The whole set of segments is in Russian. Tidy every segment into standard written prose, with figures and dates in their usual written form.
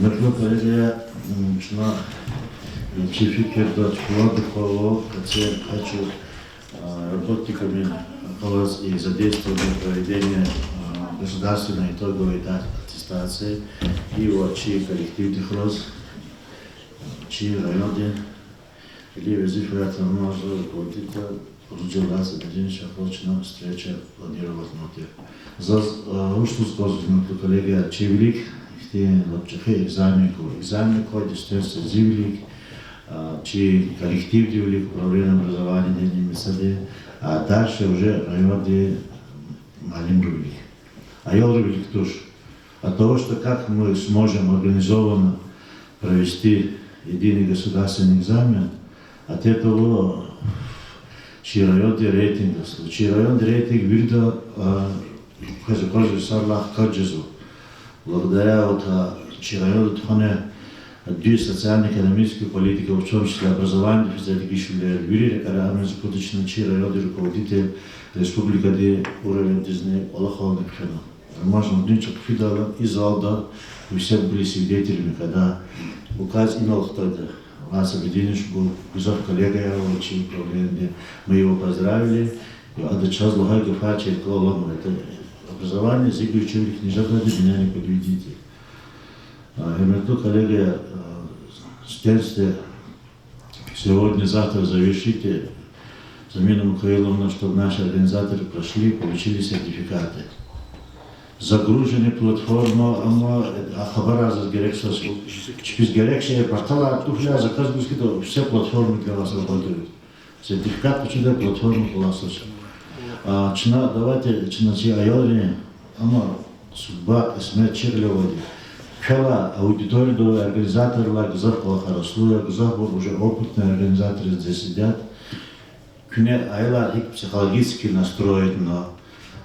Мерло коллега, начала психикерда школа хочу работниками и задействовать проведение государственной итоговой аттестации и вот чьи коллективных роз, чьи районы, или везде вероятно может руководить разделяться один шахочная встреча планировать внутри. За ушлу сказано коллега Чевелик, те лапчахи экзамен код, естественно, зивлик, чьи коллектив дивлик, управление образования деньги сады, а дальше уже районы малим рублик. А я рублик тоже. От того, что как мы сможем организованно провести единый государственный экзамен, от этого чьи районы рейтинга, чьи районы рейтинг видно, кажется, сарлах каджизу. Благодаря вот чьи две социально-экономические политики, в том числе образование, физиологические вирили, когда мы запуточно чьи районы руководитель республика, где уровень дизни Аллахалный кхена. Можно дничок фидала и залда, и все были свидетелями, когда указ имел кто-то. Вас объединишь был кузов коллега, я очень управление, мы его поздравили, и от час лугай гефачи колону, это образование, зигу учебник, не жадайте, меня не подведите. И между коллега, студенты, сегодня-завтра завершите замену Михаиловна, чтобы наши организаторы прошли, получили сертификаты. Загружены платформа, а хабара за герекса, через герекса портала, туфля, заказ то все платформы для вас работают. Сертификат почему платформа класса. Давайте начать айолни, судьба смерть черлеводи. Пела аудиторию до организатора, гзахла хараслуя, гзахбур уже опытные организаторы здесь сидят. Кне айла их психологически настроить на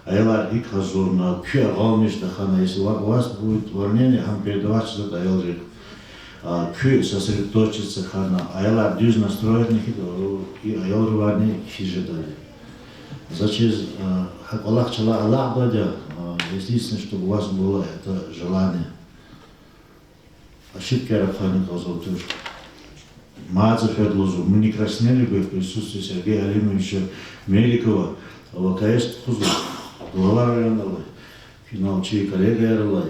Айлар и хазурна, кья галмиштахана, если у вас будет волнение, хам передавать что-то айлрик, кья сосредоточиться хана, айлар дюз настроить и айлрварни хижедали. Зачем Аллах чала Аллах бадя, естественно, чтобы у вас было это желание. Ошибки Арафани казал тоже. Мазов Эдлузу, мы не краснели бы в присутствии Сергея Алимовича Меликова, ВКС Хузу. Глава районного, финал чей коллега Ярлай,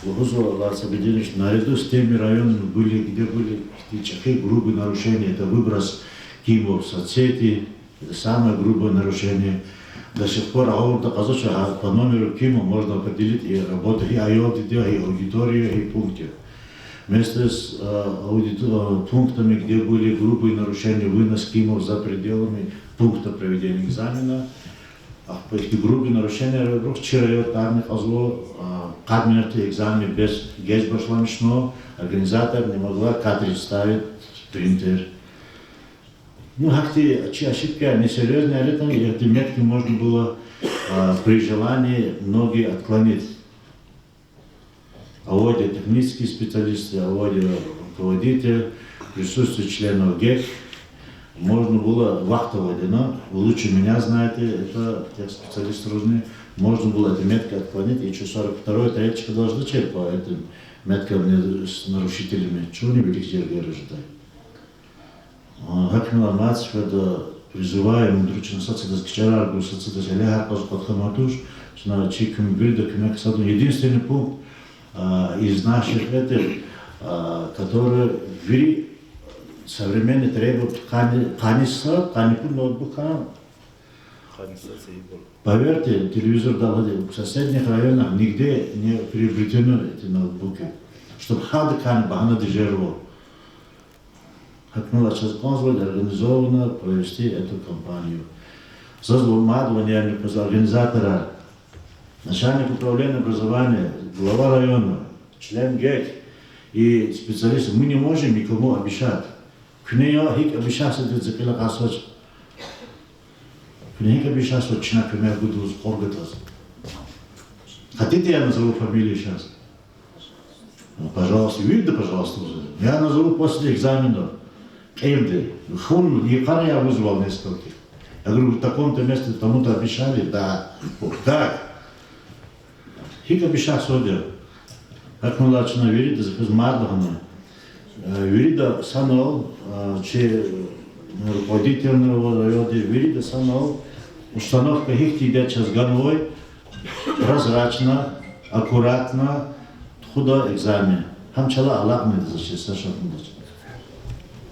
Аллах объединишь, наряду с теми районами были, где были чахи, грубые нарушения, это выброс кимов в соцсети, это самое грубое нарушение. До сих пор по номеру кима можно определить и работу, и аудиторию, и пункты. Вместе с пунктами, где были грубые нарушения, вынос кимов за пределами пункта проведения экзамена, эти грубые нарушения чирайотарных азло кадминерты экзамен без гезбашламишно, организатор не могла кадрить ставить принтер. Ну, как-то ошибки несерьезные, а летом эти метки можно было при желании многие отклонить. Аводия технические специалисты, аводия руководитель, присутствие членов ГЕК. Можно было вахтовать, но вы лучше меня знаете, это те специалисты нужны. Можно было эти метки отклонить, и еще 42-й третьего должны черпать по этим меткам с нарушителями. Чего не велик дергер ожидать? Как мы нацик, это призываем, дручно социалистический скачарар, социалистический легар, подхаматуш, что чиками бильда, единственный пункт из наших этих, который ввели современные требуют каниса, канипу ноутбука. Поверьте, телевизор дал в соседних районах нигде не приобретено эти ноутбуки, чтобы хады кани бахана дежурил. Как мы сейчас позволили организованно провести эту кампанию. Созвонение организатора, начальник управления образования, глава района, член ГЕК и специалисты. Мы не можем никому обещать. Кнея хик обещался это запила касоч. Кнея хик обещался чина пример буду хоргатас. Хотите я назову фамилию сейчас? Ну, пожалуйста, видите, пожалуйста. Я назову после экзамена. Эйвды. Хун, Якар я вызвал нескольких. Я говорю, в таком-то месте тому-то обещали, да. Так. Хик обещал судья. Как младшина Вирида захыз мардагана. Вирида санал, че руководительного района Вирида санал, установка их идет сейчас ганвой, прозрачно, аккуратно, худо экзамен. Хамчала Аллах мне защитит сашатындыч.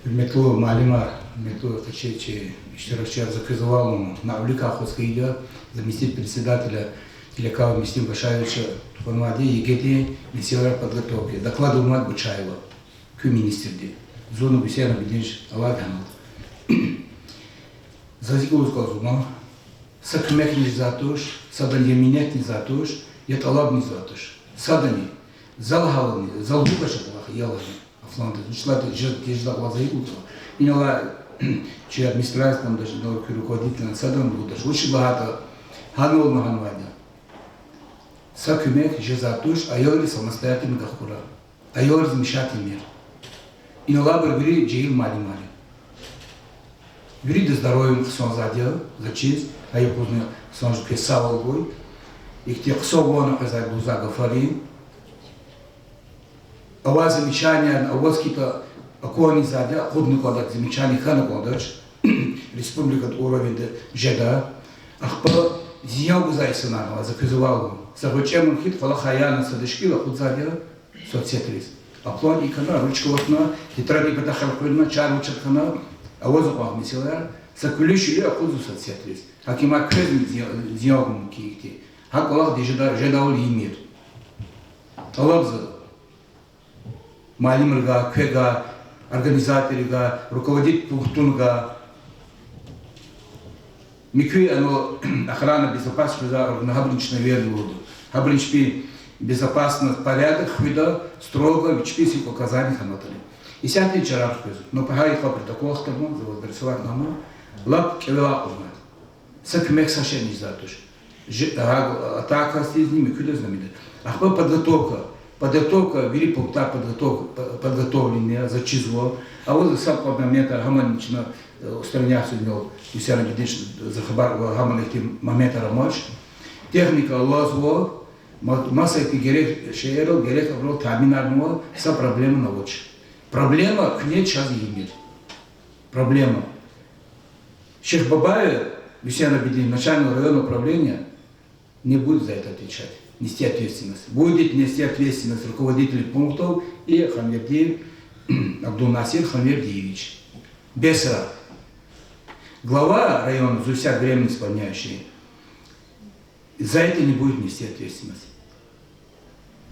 Метло малима, метло тачечи, штирача заказывал на уликах Хоскида, заместитель председателя Телекава Мистим Башаевича Тупанвади, ЕГЭТи, миссионер подготовки. Доклад Умат Бучаева, к министрде. Зону Бесяна Бединч Аладханал. Зазикул сказал, но сакмек не затуш, садан яминет не затуш, ет алаб не затуш. Садани, залхалани, залбукаша ялани. Афланды, члады жежда глазаикул. И нала, чья администрация там даже руководитель садан был даже очень богато. Ханул Маханвади. Сакмек же затуш, а йори самостоятельный гахура. А йори замешательный мир. И нала бери джейл мали-мали. Вирида здоровьем сон задел, зачист, а я поздно сон же писал гой. Их тех собой наказать был загафарин. А у вас замечания, а у вас какие-то окони задел, ходный кодек замечаний хана кодеш, республика уровень жеда, ах по зиял гузайсанова, заказывал. Захочем он хит фалахаяна садышкила, худ задел, соцсетрис. А план и кана, ручка лотна, тетради потахалкульна, чар учаткана, а воздух мисилар, сакулишили охоту соцсетрис. Акима крезн зиягум кихти. Хак Аллах жедаул имир. Аллах малимрга, квега, организаторга, руководитель пунктунга. Микви оно охрана безопасности на хабринчной верну. Хабринчпи безопасность порядок хвида строго вичписи показаний ханатали. И сядьте чарашку, но пахай по протоколу тому заворачивать нам лап кевела умер. Сакмек сашен не затуш. Атака с ними куда знаменита. Ахба подготовка, вели пункта подготовленная за число, а вот за сам момента гаманично устраняться у него, и все равно за хабар гаманных момента рамоч. Техника лазво, масса эти герек шееров, герек аврол таминарного, вся проблема на лучше. Проблема к ней сейчас имеет. Проблема. Шейх Бабаев, Висяна Бедин, начального районного управления, не будет за это отвечать, нести ответственность. Будет нести ответственность руководителей пунктов и Хамвердиев, Абдул-Насир Хамвердиевич. Бесара. Глава района, за всяк время исполняющий, за это не будет нести ответственность.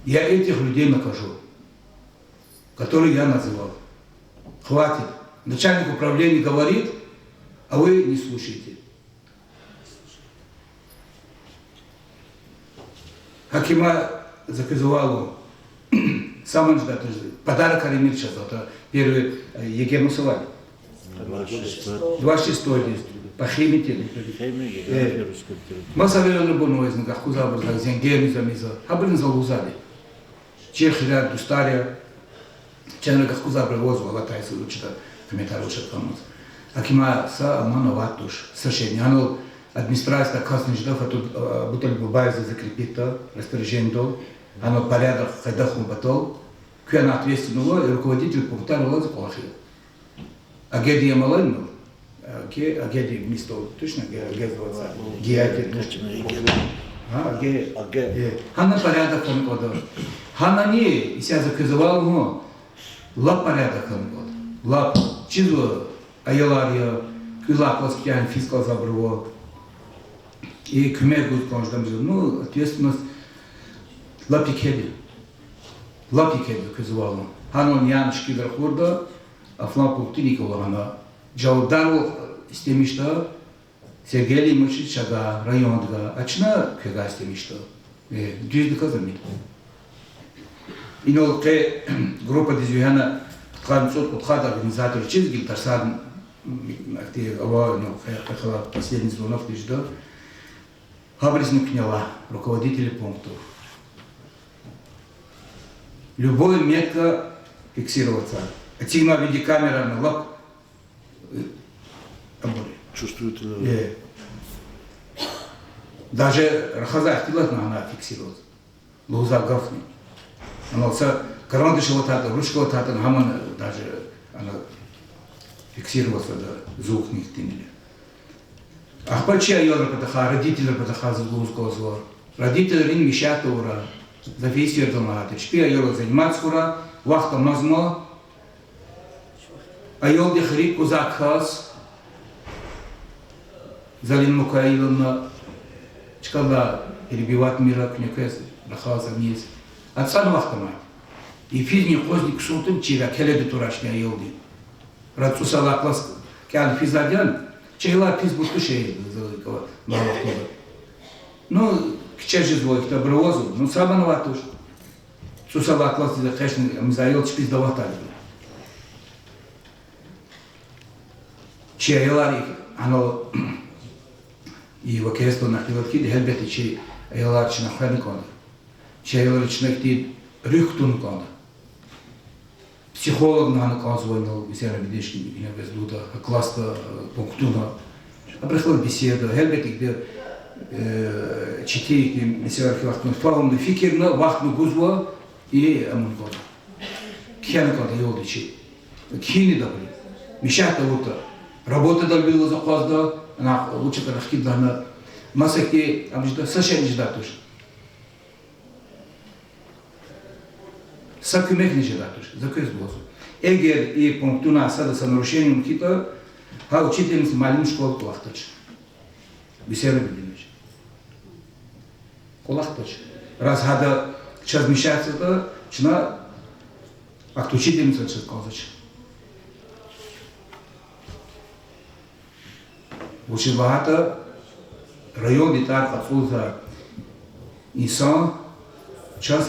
Я этих людей накажу, которые я называл. Хватит. Начальник управления говорит, а вы не слушаете. Хакима заказывал сам ждать подарок Аремир сейчас, это первый ЕГЭ Мусавали. 26 лист. По химии. Масавель был новый, как кузабр, как зенгер, миза. Хабрин залузали. Чехия, Дустария. Ченры как кузабр возвал, латайцы учат, комментарий учат помочь. Хакима са мановатуш. Совершенно. Оно администрация красный ждав, а тут бутыль Бабаев закрепит распоряжение дол. Оно порядок, когда хум батол. Куяна ответственного, и руководитель пункта лаза плохие. Агеди Ямалайну, Агеди место точно, Агеди зваться. Геади. Аге. Хана порядок он кодал. Хана не, себя заказывал, но лап порядок он кодал. Лап, чизу, аялария, кюлап ласкиян фискал забрало. И кмегу конждам жил. Ну, ответственность лапикеди. Лапикеди заказывал. Хана он яночки верхурда. Афлан Пуктиникова, она Джаудару стемишта, Сергей Мучичага, районга, Ачна Кега стемишта, дюжды казамит. И но группа дизюяна Тканцот Утхад организатор Чизгил Тарсан, где Аварно, последний звонок дижда, Хабрисну Княла, руководители пунктов. Любой метка фиксироваться. Сигнал в виде камеры на лап. Чувствует. Даже Рахаза Ахтилат она фиксирует. Луза Гафни. Оно коронадыш вот это, ручка вот это, хаман даже она фиксироваться до звук них тимили. А почему я пытаха, родители пытаха за глузкозло. Родители рин мешают ура, за весь свет доматы. Шпия я заниматься ура, вахта мазмо, а я дехрик кузак хас, залин мукаилна, чкала перебивать мира кнекес, рахаса вниз. Отсан вахта мать. И физни козник сутым чира келеди турашня елди. Рацусала класс кян физадян, чейла физ бутушей залыкова малахтова. Ну, к чеже звой, кто бровозу, ну сама ватуш. Сусала класс за хэшн мзаил чпиз даватали. Чейла оно и вакесто на хилотки хелбети чей ела чна ханикон. Чейла чнекти рюхтун кон. Психолог на наказывал, беседа видишь, не без дута, класса пунктуна. А приходит беседа, хелбетик, где читейки, мессия архивахтун, фаумный фикер, на вахтну гузва и амунгон. Кхена кон йодичи, кхини добри, мешата ута, работа добила за хозда, она лучше карахкид на масаки, амжда, совершенно не ждатуш. Сакюмек не ждатуш, закрез глазу. Эгер и пунктуна сада с нарушением кита, а учительница малим школу колахтач. Беседа бединович. Колахтач. Раз хада час мешается это, чина, а кто учительница час колахтач. Очень багато район деталь отсюда инсан час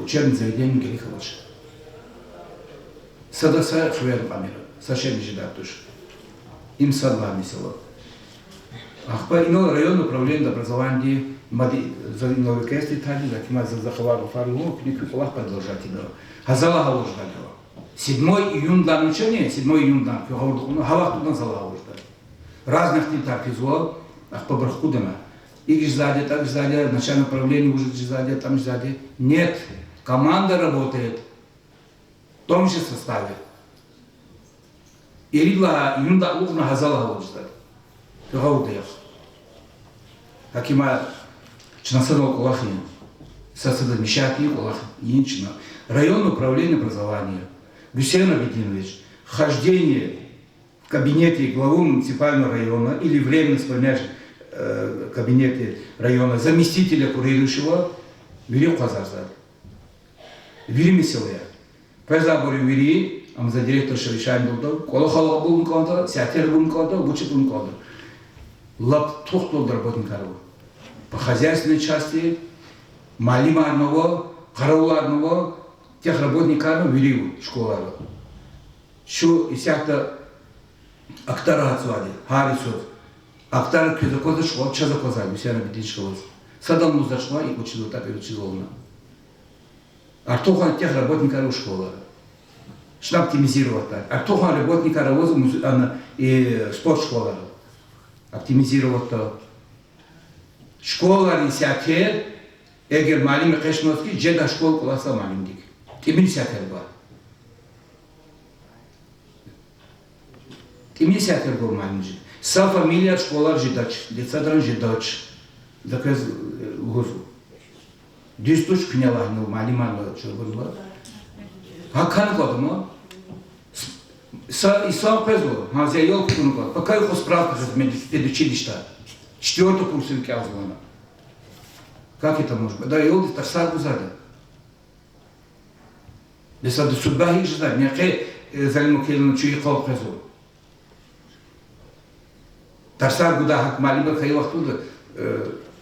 учебных заведений Гелихович. Садаса хвер памира, совершенно не ждатуш. Им садла мисела. Ахпа ино район управления образования мади за новый кесты тали, за кема за захвару фару, книку полах продолжать его. Хазала галуш дало. 7 июня дан учение, 7 июня дан, кого хавах туда зала галуш дало. Разных не так извол, ах по бархудама. Их сзади, так сзади, начальное управление уже сзади, там сзади. Нет, команда работает в том же составе. И ридла юнда ухна хазала галуштад. Гаудех. Акима чнасадо колахин. Сасада мишати колах инчна. Районное управление образования. Гусейн Абединович. Хождение в кабинете главы муниципального района или временно исполняешь кабинете района заместителя курирующего вери казарзад. Вери меселая. Пезабори вери, ам за директор шевишайн долдо, колохала бун конта, сятер бун конта, бучит бун конта. Лап тухтол работникаров. По хозяйственной части, малима одного, караула одного, тех работников вери школа. Шу и всякто актара отсвади, харисот. Актар кюзакоза школа, ча заказали, все на бедин школа. Садам ну зашла и учила так и учила. А кто хан тех работников школы? Что оптимизировать так? А кто хан работника работы и спортшкола? Оптимизировать то. Школа не сятер, эгер малим кешновский, джеда школа класса малим дик. Тимин сятер ба. Тимин сятер ба малим дик. Са фамилия школа жидач, детсадран жидач. Заказ гузу. Дистуш княла, ну малиман что было. А как кодмо? И сам пезло, а за елку кунука. Пока его справка за медучилища. 4-й курс кязлона. Как это может быть? Да, елки тарсар гузада. Десаду судьба их ждать. Няке залиму келну чуи кол пезло. Тарсар гуда хак малиба хай вахтуда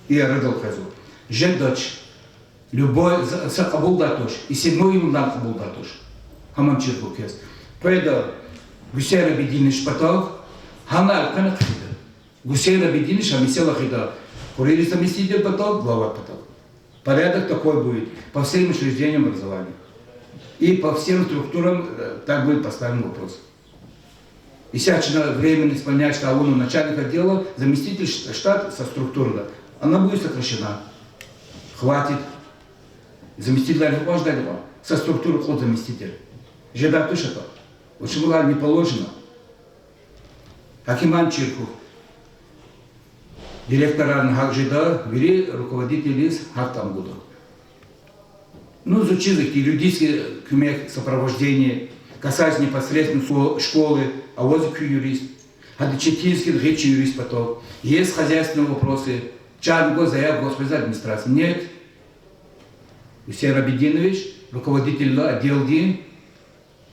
и родил пезло. Жедач. Любой за кабул датуш, и 7 июня кабул датуш. Хаман чиркукес. Поэтому Гусейн Абединович поток, хана канат хида. Гусейн Абединович амисела хида. Курили заместитель поток, глава поток. Порядок такой будет по всем учреждениям образования. И по всем структурам так будет поставлен вопрос. И сейчас временно исполняет штабу начальника отдела, заместитель штат со структурой. Она будет сокращена. Хватит. Заместитель важно, со структуры ход заместитель. Жеда тоже так. Почему не положено? Акиман Чирков. Директора Нахакжида, вели руководители с Хактам года. Ну, изучили юридические сопровождение, касаясь непосредственно школы, а вот юрист. Административный речи юрист потом. Есть хозяйственные вопросы. Чан год заяв господи администрации. Нет. Усей Рабидинович, руководитель отдела ДИН,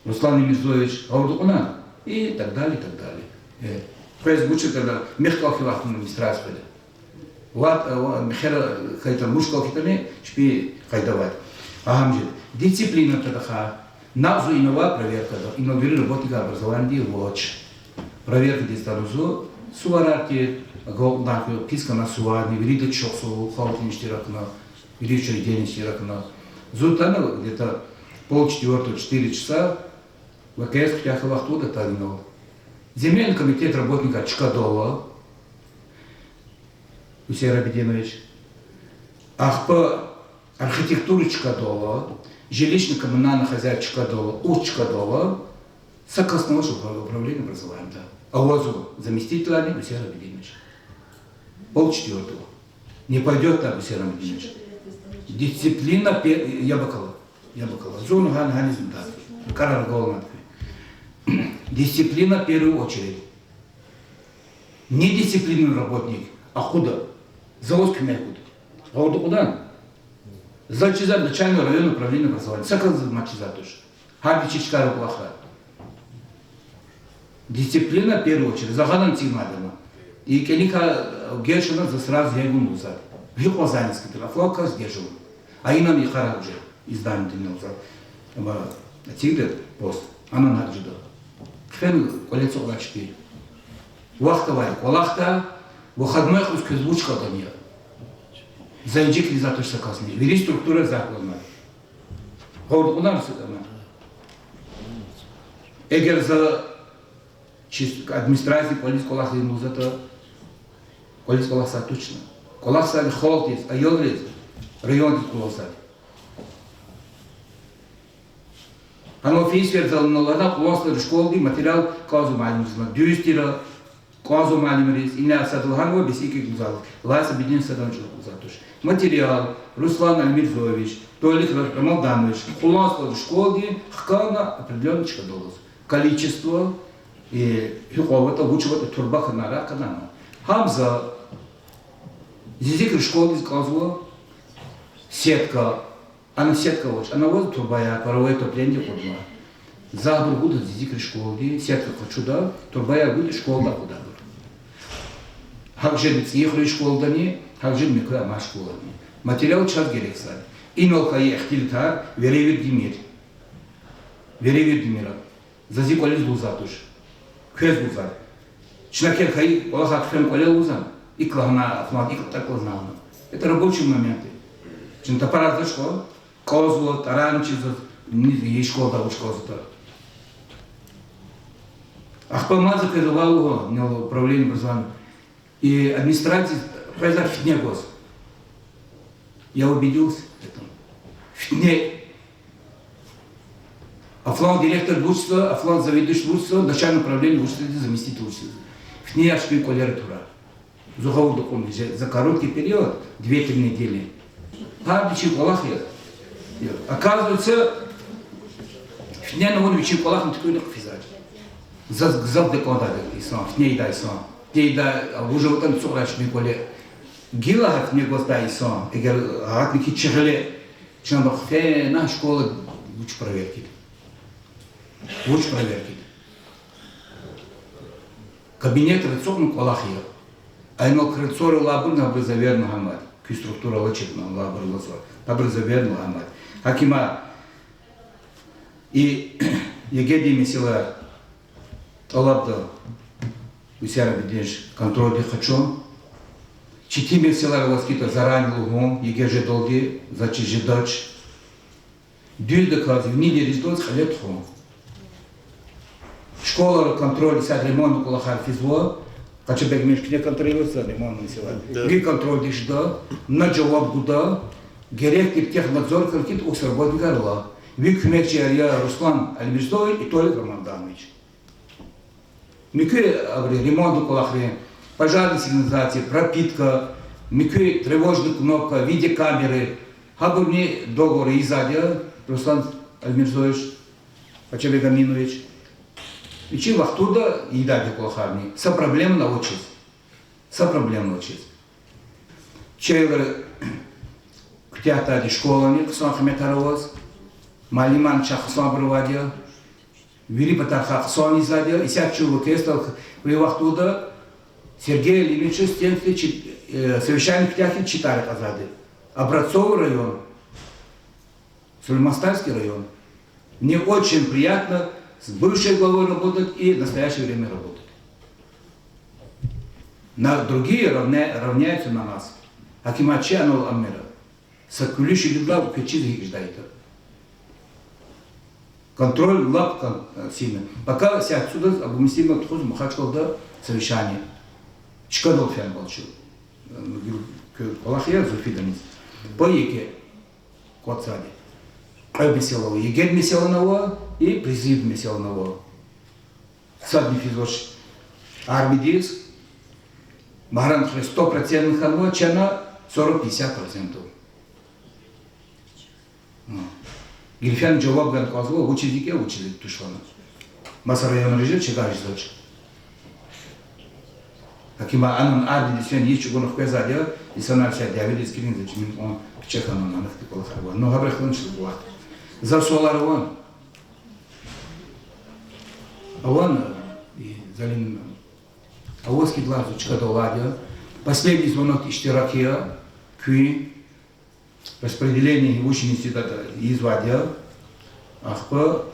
Руслан Мирзоевич, Аурдукуна. И так далее, и так далее. Фейсбуче тогда мехкал хилахтун администрации. Вот мехера хайта мушкал хитами, шпи хайдавать. Ахамжит. Дисциплина тогда назу инова проверка, инновирует работника образования ВОЧ. Проверка дистанцию, суварарки, писка на суварни, видит чоксу, хаутин штиракна, видит учреждение штиракна. Зутана где-то 3:30-4 часа в ВКС Птяховахту до Тавинова. Земельный комитет работника Чкадова, Усей Рабидинович, АХП архитектуры Чкадова, жилищно-коммунальный хозяин Чкадова, Чкадова, согласно управления образованием. А возу заместителями Усей Рабидинович. 3:30. Не пойдет так Усей Рабидинович. Дисциплина, я бакала. Зону ганизм так. Карар голова. Дисциплина в первую очередь. Не дисциплинный работник, а худо. Завод кемекут. А вот куда? Зачиза начального района управления образования. Сакал за мачиза тоже. Хаби чичкару плаха. Дисциплина в первую очередь. Загадан тигмадама. И келика гершина за сразу я ему назад. Вихо занятский телефлока сдержал. А и нам и харакджи. Издание ты назад. Тигр пост. Она наджида. Фен колецо лачки. Вахтовая колахта, выходной хуская звучка до нее. Зайдик ли за то, что касни. Вери структура закона. Говорит, у нас это. Эгер за администрации полис колахта ему за то. Полис колахта точно. Колахта холтис, а йолрис, район колахта. Оно физически за налада классно школы материал казу малимизма. Дюстира казу малимирис. Иня садулханова бесики гузал. Лайса бедин саданчу гузатуш. Материал Руслан Альмирзович, Толик Рамаданович. Классно школы хкана определенный чкадолос. Количество и хиковата вучевата турбаха нара канана. Хамза зизик школы казу сетка. Она сетка вот, она вот турбая, паровое отопление подла. Забор будет зизикри школы, сетка хочуда, турбая будет школа куда будет. Хакжен ехали школу дани, хакжен микро ма школа дани. Материал час герекса. Инолка ехтильтар, веревит димир. Веревит димира. Зазик олез бузатуш. Кез бузар. Чнакер хай, олахат фрем олел бузан. И клахна, ахмад, и так клазнавна. Это рабочие моменты. Чем-то аппарат за школу. Козло, таранчизов, и школа того школы. Ахпамаза передавал его на управление образованием. И администрация произошла в фитне гос. Я убедился в этом. Фитне. Афлан директор учится, афлан заведующий учится, начальное управление учится, заместитель учится. Фитне я шпи колература. Зухову документ. За короткий период, 2-3 недели. Пабичи колахи. Оказывается, в ней на улице колах не такой легко физать. За декода исон, в ней да исон. Те да уже вот там цурач не коле. Гила в ней госта исон. Эгер агатники чехле. Чем бахте на школе уч проверки. Уч проверки. Кабинет рецовный колахия. А ino крецоры лабун на образование Мухаммад. Ки структура лачит на лабун лазор. Образование Мухаммад. Hakima и егеди месила талабда Усей Рабидинович контроль хочу. Чити месила ласкита заранее лугом егеже долги зачижидач. Дюй доказы в мире рездос халет хом. Школа контроль сад ремонт кулахар физло. Качебек мешкне контролируется ремонт месила. Ги контроль дишда на джаваб гуда. gerekli технадзор кыркит ус работникар ла. Ви көмекчи я Руслан Альмирзой и Толик Романданович. Микы ремонт колахре, пожарная сигнализация, пропитка, микы тревожная кнопка, видеокамеры. Хабурни договор изадя Руслан Альмирзович Ачабек Аминович. И чем вахтуда и дали колахарни. Со проблем научить. Со проблем научить. Чейлер ктята школами ксон хметаровоз. Малиман чахсон проводил. Вели потарха ксон изадя. И сяк чулу кестал при вахтуда Сергей Ильич Стенфи совещание ктяхи читали казады. Образцовый район, Сулейманстальский район. Мне очень приятно с бывшей главой работать и в настоящее время работать. Другие равняются на нас. Акимачи анол аммера. Сакулиши лидла кечизи ждает. Контроль лап сильно. Пока все отсюда обуместимо тхуз махачкалда совещание. Чкадол фян молчу. Колахия зуфиданис. Поеке Коцади. Меселова, Егель Меселанова и президент Меселанова. Садни физош армидис. Махран 100% ханва, чана 40-50%. Гильфян джаваб ган казва, училике училик тушлана. Маса район режет чегаш зоч. Акима анан арди дисен ечу гонов квезадя, и санар ся дявидис кирин зачмин он чехану на нахты колахарва. Но габрахлан шлуат. За соларван. Аван и залин авоски глазу чкадоладя. Последний звонок Иштиракия, Кюи, распределение ученицы извадя. Ахпа,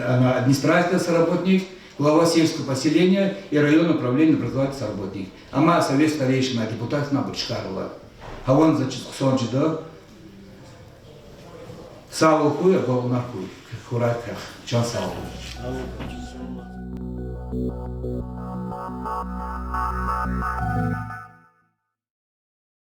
администрация соработник, глава сельского поселения и районное управление образовательный соработник. Ама совет старейшина, депутат на Бачкарова. А он за Сончи, да? Саву хуя, голову на хуй. Хураках, чан саву.